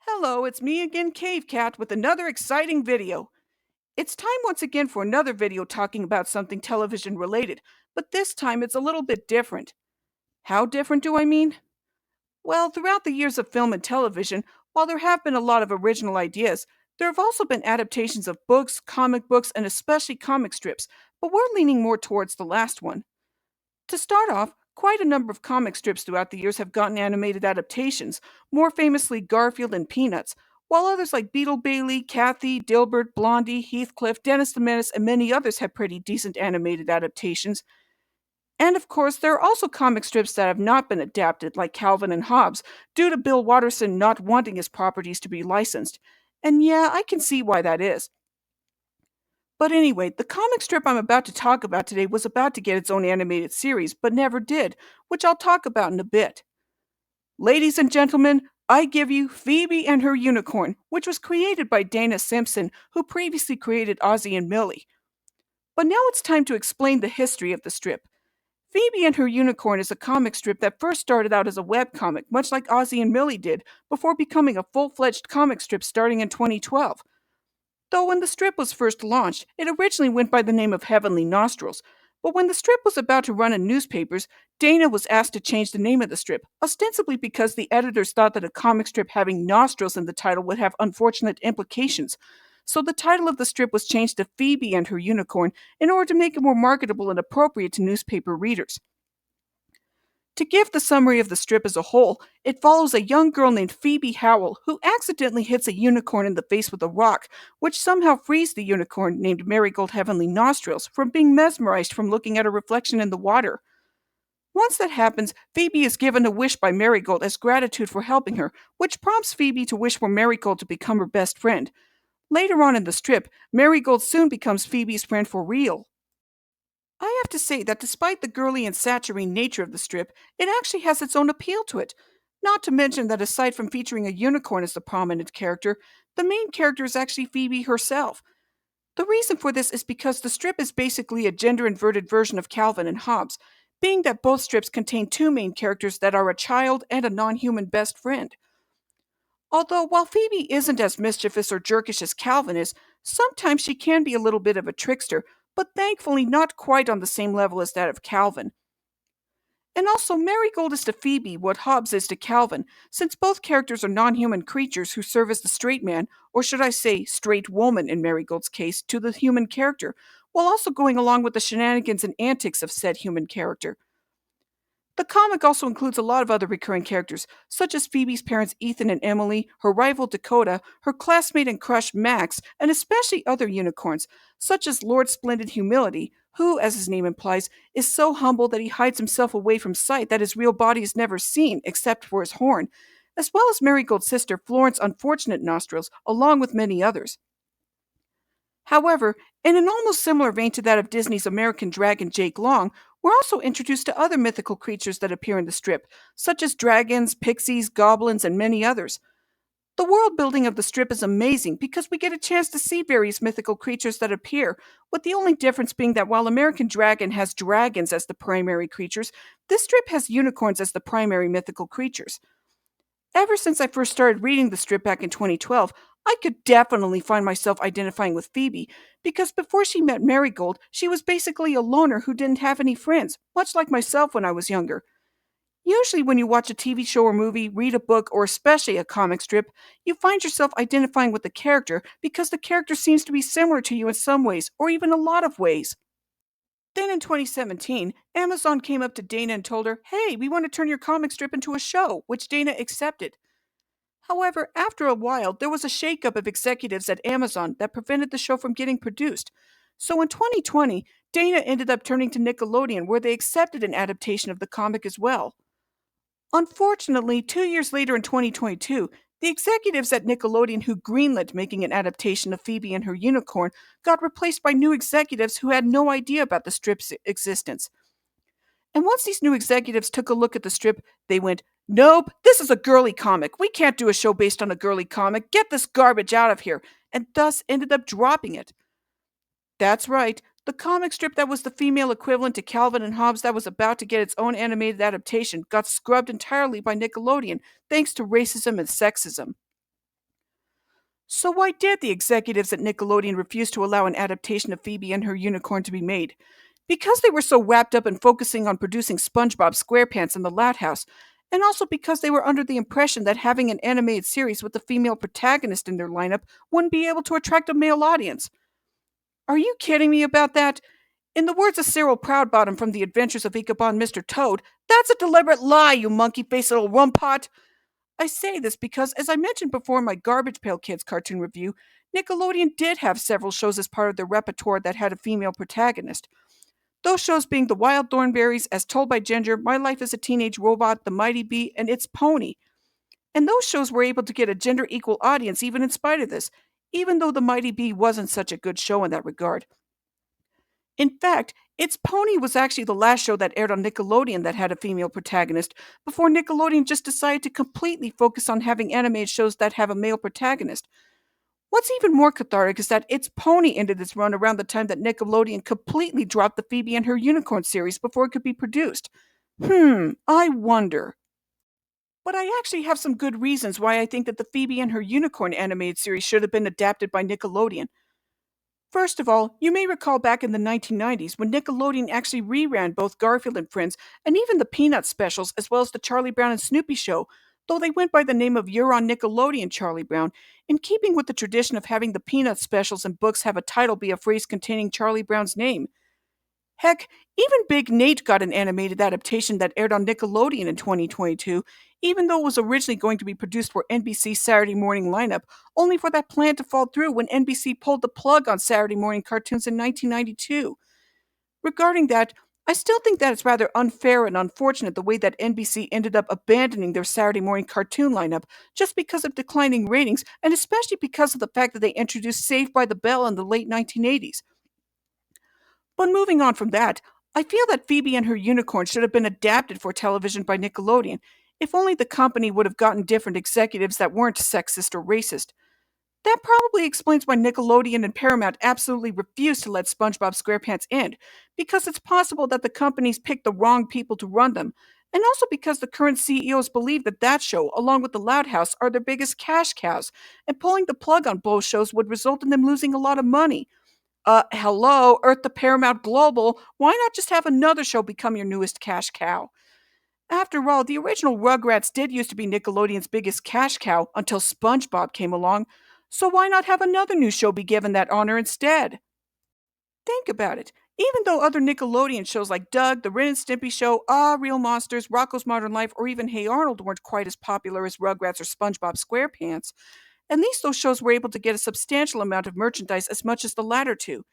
Hello, it's me again, Cave Cat, with another exciting video. It's time once again for another video talking about something television related, but this time it's a little bit different. How different do I mean? Well, throughout the years of film and television, while there have been a lot of original ideas, there have also been adaptations of books, comic books, and especially comic strips, but we're leaning more towards the last one. To start off, quite a number of comic strips throughout the years have gotten animated adaptations, more famously Garfield and Peanuts, while others like Beetle Bailey, Kathy, Dilbert, Blondie, Heathcliff, Dennis the Menace, and many others have pretty decent animated adaptations. And of course, there are also comic strips that have not been adapted, like Calvin and Hobbes, due to Bill Watterson not wanting his properties to be licensed. And yeah, I can see why that is. But anyway, the comic strip I'm about to talk about today was about to get its own animated series, but never did, which I'll talk about in a bit. Ladies and gentlemen, I give you Phoebe and Her Unicorn, which was created by Dana Simpson, who previously created Ozzie and Millie. But now it's time to explain the history of the strip. Phoebe and Her Unicorn is a comic strip that first started out as a webcomic, much like Ozzie and Millie did, before becoming a full-fledged comic strip starting in 2012. Though when the strip was first launched, it originally went by the name of Heavenly Nostrils. But when the strip was about to run in newspapers, Dana was asked to change the name of the strip, ostensibly because the editors thought that a comic strip having nostrils in the title would have unfortunate implications. So the title of the strip was changed to Phoebe and Her Unicorn in order to make it more marketable and appropriate to newspaper readers. To give the summary of the strip as a whole, it follows a young girl named Phoebe Howell who accidentally hits a unicorn in the face with a rock, which somehow frees the unicorn named Marigold Heavenly Nostrils from being mesmerized from looking at her reflection in the water. Once that happens, Phoebe is given a wish by Marigold as gratitude for helping her, which prompts Phoebe to wish for Marigold to become her best friend. Later on in the strip, Marigold soon becomes Phoebe's friend for real. I have to say that despite the girly and saturnine nature of the strip, it actually has its own appeal to it. Not to mention that aside from featuring a unicorn as the prominent character, the main character is actually Phoebe herself. The reason for this is because the strip is basically a gender-inverted version of Calvin and Hobbes, being that both strips contain two main characters that are a child and a non-human best friend. Although, while Phoebe isn't as mischievous or jerkish as Calvin is, sometimes she can be a little bit of a trickster, but thankfully not quite on the same level as that of Calvin. And also, Marigold is to Phoebe what Hobbes is to Calvin, since both characters are non-human creatures who serve as the straight man, or should I say straight woman in Marigold's case, to the human character, while also going along with the shenanigans and antics of said human character. The comic also includes a lot of other recurring characters, such as Phoebe's parents Ethan and Emily, her rival Dakota, her classmate and crush Max, and especially other unicorns, such as Lord Splendid Humility, who, as his name implies, is so humble that he hides himself away from sight that his real body is never seen except for his horn, as well as Marigold's sister Florence Unfortunate Nostrils, along with many others. However, in an almost similar vein to that of Disney's American dragon Jake Long, we're also introduced to other mythical creatures that appear in the strip, such as dragons, pixies, goblins, and many others. The world building of the strip is amazing because we get a chance to see various mythical creatures that appear, with the only difference being that while American Dragon has dragons as the primary creatures, this strip has unicorns as the primary mythical creatures. Ever since I first started reading the strip back in 2012, I could definitely find myself identifying with Phoebe, because before she met Marigold, she was basically a loner who didn't have any friends, much like myself when I was younger. Usually, when you watch a TV show or movie, read a book, or especially a comic strip, you find yourself identifying with the character because the character seems to be similar to you in some ways, or even a lot of ways. Then in 2017, Amazon came up to Dana and told her, "Hey, we want to turn your comic strip into a show," which Dana accepted. However, after a while, there was a shakeup of executives at Amazon that prevented the show from getting produced. So in 2020, Dana ended up turning to Nickelodeon, where they accepted an adaptation of the comic as well. Unfortunately, 2 years later in 2022, the executives at Nickelodeon who greenlit making an adaptation of Phoebe and Her Unicorn got replaced by new executives who had no idea about the strip's existence. And once these new executives took a look at the strip, they went, "Nope, this is a girly comic. We can't do a show based on a girly comic. Get this garbage out of here," and thus ended up dropping it. That's right, the comic strip that was the female equivalent to Calvin and Hobbes that was about to get its own animated adaptation got scrubbed entirely by Nickelodeon thanks to racism and sexism. So why did the executives at Nickelodeon refuse to allow an adaptation of Phoebe and Her Unicorn to be made? Because they were so wrapped up in focusing on producing SpongeBob SquarePants and the Loud House, and also because they were under the impression that having an animated series with a female protagonist in their lineup wouldn't be able to attract a male audience. Are you kidding me about that? In the words of Cyril Proudbottom from The Adventures of Ichabod Mr. Toad, that's a deliberate lie, you monkey-faced little rumpot! I say this because, as I mentioned before in my Garbage Pail Kids cartoon review, Nickelodeon did have several shows as part of their repertoire that had a female protagonist. Those shows being The Wild Thornberrys, As Told by Ginger, My Life as a Teenage Robot, The Mighty Bee, and It's Pony. And those shows were able to get a gender equal audience even in spite of this, even though The Mighty Bee wasn't such a good show in that regard. In fact, It's Pony was actually the last show that aired on Nickelodeon that had a female protagonist, before Nickelodeon just decided to completely focus on having animated shows that have a male protagonist. What's even more cathartic is that It's Pony ended its run around the time that Nickelodeon completely dropped the Phoebe and Her Unicorn series before it could be produced. I wonder. But I actually have some good reasons why I think that the Phoebe and Her Unicorn animated series should have been adapted by Nickelodeon. First of all, you may recall back in the 1990s when Nickelodeon actually reran both Garfield and Friends and even the Peanuts specials as well as the Charlie Brown and Snoopy show, though they went by the name of You're on Nickelodeon, Charlie Brown, in keeping with the tradition of having the Peanuts specials and books have a title be a phrase containing Charlie Brown's name. Heck, even Big Nate got an animated adaptation that aired on Nickelodeon in 2022, even though it was originally going to be produced for NBC's Saturday morning lineup, only for that plan to fall through when NBC pulled the plug on Saturday morning cartoons in 1992. Regarding that, I still think that it's rather unfair and unfortunate the way that NBC ended up abandoning their Saturday morning cartoon lineup just because of declining ratings, and especially because of the fact that they introduced Saved by the Bell in the late 1980s. But moving on from that, I feel that Phoebe and Her Unicorn should have been adapted for television by Nickelodeon, if only the company would have gotten different executives that weren't sexist or racist. That probably explains why Nickelodeon and Paramount absolutely refused to let SpongeBob SquarePants end, because it's possible that the companies picked the wrong people to run them, and also because the current CEOs believe that that show, along with The Loud House, are their biggest cash cows, and pulling the plug on both shows would result in them losing a lot of money. Hello, Earth to Paramount Global. Why not just have another show become your newest cash cow? After all, the original Rugrats did used to be Nickelodeon's biggest cash cow until SpongeBob came along. So why not have another new show be given that honor instead? Think about it. Even though other Nickelodeon shows like Doug, The Ren and Stimpy Show, Ah, Real Monsters, Rocko's Modern Life, or even Hey Arnold weren't quite as popular as Rugrats or SpongeBob SquarePants, at least those shows were able to get a substantial amount of merchandise as much as the latter two.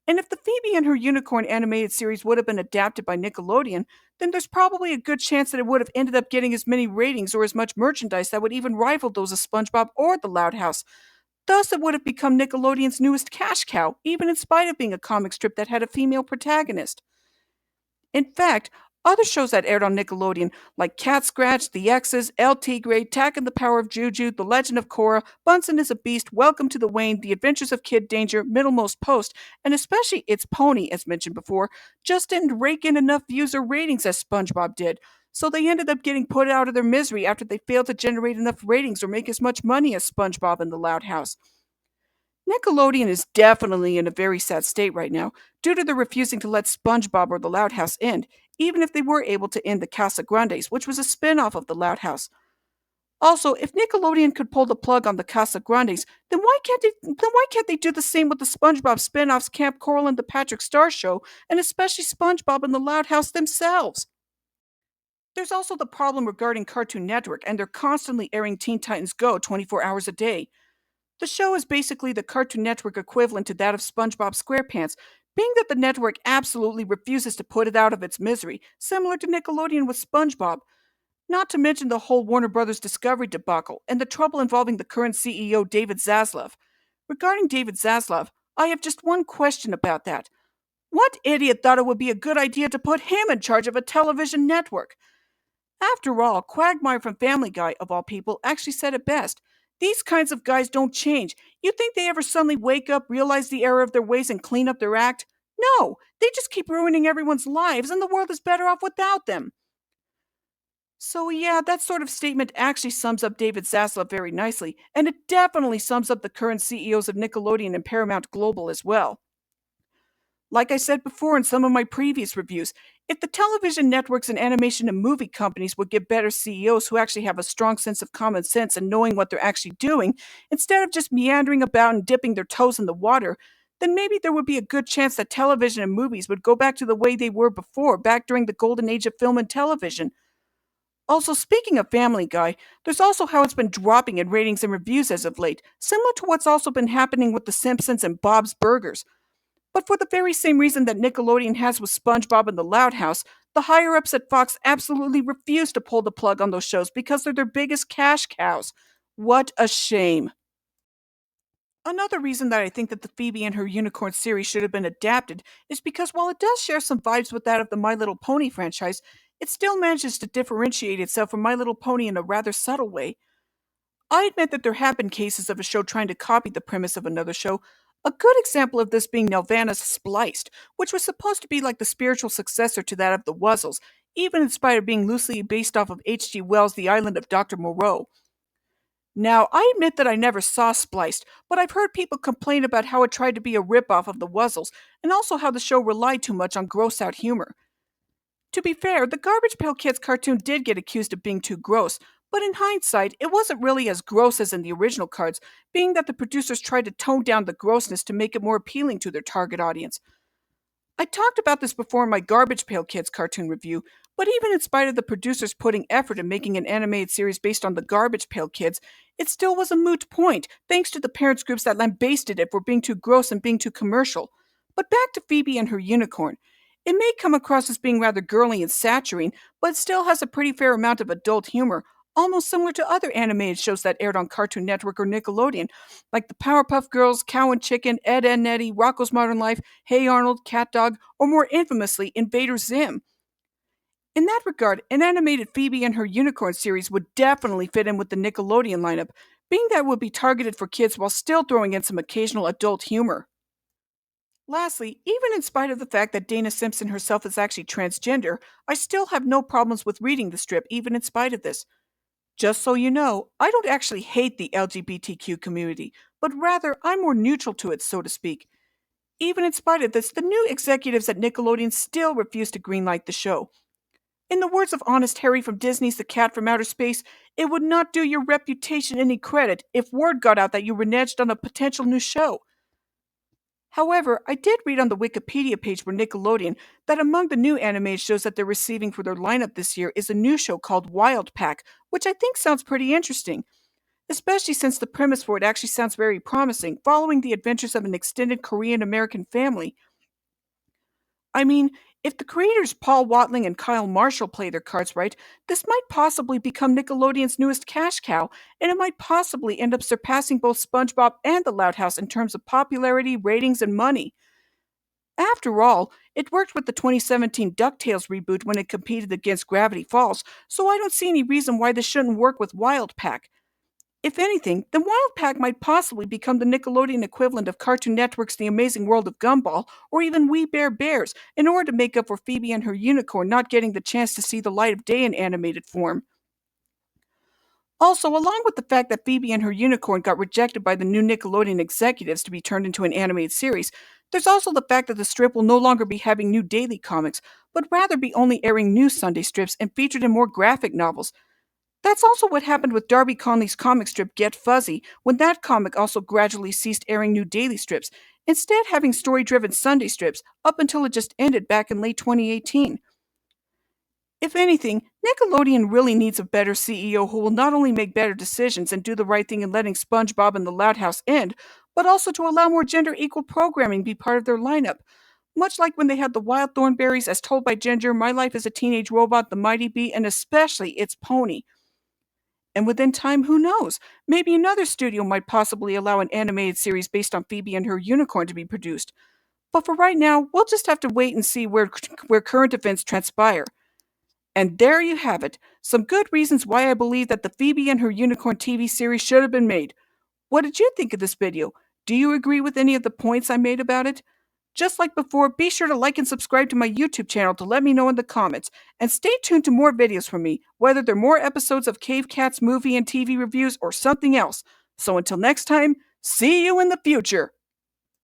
And if the Phoebe and Her Unicorn animated series would have been adapted by Nickelodeon, then there's probably a good chance that it would have ended up getting as many ratings or as much merchandise that would even rival those of SpongeBob or The Loud House. Thus, it would have become Nickelodeon's newest cash cow, even in spite of being a comic strip that had a female protagonist. In fact, other shows that aired on Nickelodeon, like Cat Scratch, The X's, El Tigre, Tack and the Power of Juju, The Legend of Korra, Bunsen is a Beast, Welcome to the Wayne, The Adventures of Kid Danger, Middlemost Post, and especially It's Pony, as mentioned before, just didn't rake in enough views or ratings as SpongeBob did. So they ended up getting put out of their misery after they failed to generate enough ratings or make as much money as SpongeBob and the Loud House. Nickelodeon is definitely in a very sad state right now, due to their refusing to let SpongeBob or the Loud House end, even if they were able to end the Casa Grandes, which was a spin-off of the Loud House. Also, if Nickelodeon could pull the plug on the Casa Grandes, then why can't they do the same with the SpongeBob spin-offs Camp Coral and the Patrick Star Show, and especially SpongeBob and the Loud House themselves? There's also the problem regarding Cartoon Network, and they're constantly airing Teen Titans Go 24 hours a day. The show is basically the Cartoon Network equivalent to that of SpongeBob SquarePants, being that the network absolutely refuses to put it out of its misery, similar to Nickelodeon with SpongeBob. Not to mention the whole Warner Brothers Discovery debacle and the trouble involving the current CEO David Zaslav. Regarding David Zaslav, I have just one question about that. What idiot thought it would be a good idea to put him in charge of a television network? After all, Quagmire from Family Guy, of all people, actually said it best. These kinds of guys don't change. You think they ever suddenly wake up, realize the error of their ways, and clean up their act? No, they just keep ruining everyone's lives, and the world is better off without them. So, yeah, that sort of statement actually sums up David Zaslav very nicely, and it definitely sums up the current CEOs of Nickelodeon and Paramount Global as well. Like I said before in some of my previous reviews, if the television networks and animation and movie companies would get better CEOs who actually have a strong sense of common sense and knowing what they're actually doing, instead of just meandering about and dipping their toes in the water, then maybe there would be a good chance that television and movies would go back to the way they were before, back during the golden age of film and television. Also, speaking of Family Guy, there's also how it's been dropping in ratings and reviews as of late, similar to what's also been happening with The Simpsons and Bob's Burgers. But for the very same reason that Nickelodeon has with SpongeBob and the Loud House, the higher ups at Fox absolutely refuse to pull the plug on those shows because they're their biggest cash cows. What a shame. Another reason that I think that the Phoebe and Her Unicorn series should have been adapted is because while it does share some vibes with that of the My Little Pony franchise, it still manages to differentiate itself from My Little Pony in a rather subtle way. I admit that there have been cases of a show trying to copy the premise of another show. A good example of this being Nelvana's Spliced, which was supposed to be like the spiritual successor to that of the Wuzzles, even in spite of being loosely based off of H.G. Wells' The Island of Dr. Moreau. Now, I admit that I never saw Spliced, but I've heard people complain about how it tried to be a ripoff of the Wuzzles, and also how the show relied too much on gross out humor. To be fair, the Garbage Pail Kids cartoon did get accused of being too gross, but in hindsight, it wasn't really as gross as in the original cards, being that the producers tried to tone down the grossness to make it more appealing to their target audience. I talked about this before in my Garbage Pail Kids cartoon review, but even in spite of the producers putting effort in making an animated series based on the Garbage Pail Kids, it still was a moot point, thanks to the parents groups that lambasted it for being too gross and being too commercial. But back to Phoebe and Her Unicorn. It may come across as being rather girly and saturating, but it still has a pretty fair amount of adult humor, almost similar to other animated shows that aired on Cartoon Network or Nickelodeon, like the Powerpuff Girls, Cow and Chicken, Ed, Edd n Eddy, Rocko's Modern Life, Hey Arnold, Cat Dog, or more infamously, Invader Zim. In that regard, an animated Phoebe and Her Unicorn series would definitely fit in with the Nickelodeon lineup, being that it would be targeted for kids while still throwing in some occasional adult humor. Lastly, even in spite of the fact that Dana Simpson herself is actually transgender, I still have no problems with reading the strip, even in spite of this. Just so you know, I don't actually hate the LGBTQ community, but rather I'm more neutral to it, so to speak. Even in spite of this, the new executives at Nickelodeon still refuse to greenlight the show. In the words of Honest Harry from Disney's The Cat from Outer Space, it would not do your reputation any credit if word got out that you reneged on a potential new show. However, I did read on the Wikipedia page for Nickelodeon that among the new animated shows that they're receiving for their lineup this year is a new show called Wild Pack, which I think sounds pretty interesting, especially since the premise for it actually sounds very promising, following the adventures of an extended Korean American family. I mean, if the creators Paul Watling and Kyle Marshall play their cards right, this might possibly become Nickelodeon's newest cash cow, and it might possibly end up surpassing both SpongeBob and The Loud House in terms of popularity, ratings, and money. After all, it worked with the 2017 DuckTales reboot when it competed against Gravity Falls, so I don't see any reason why this shouldn't work with Wild Pack. If anything, then Wild Pack might possibly become the Nickelodeon equivalent of Cartoon Network's The Amazing World of Gumball, or even We Bare Bears, in order to make up for Phoebe and Her Unicorn not getting the chance to see the light of day in animated form. Also, along with the fact that Phoebe and Her Unicorn got rejected by the new Nickelodeon executives to be turned into an animated series, there's also the fact that the strip will no longer be having new daily comics, but rather be only airing new Sunday strips and featured in more graphic novels. That's also what happened with Darby Conley's comic strip Get Fuzzy, when that comic also gradually ceased airing new daily strips, instead having story-driven Sunday strips, up until it just ended back in late 2018. If anything, Nickelodeon really needs a better CEO who will not only make better decisions and do the right thing in letting SpongeBob and the Loud House end, but also to allow more gender-equal programming be part of their lineup. Much like when they had the Wild Thornberries, As Told by Ginger, My Life as a Teenage Robot, The Mighty Bee, and especially It's Pony. And within time, who knows? Maybe another studio might possibly allow an animated series based on Phoebe and Her Unicorn to be produced. But for right now, we'll just have to wait and see where current events transpire. And there you have it, some good reasons why I believe that the Phoebe and Her Unicorn TV series should have been made. What did you think of this video? Do you agree with any of the points I made about it? Just like before, be sure to like and subscribe to my YouTube channel to let me know in the comments. And stay tuned to more videos from me, whether they're more episodes of Cave Cat's movie and TV reviews or something else. So until next time, see you in the future!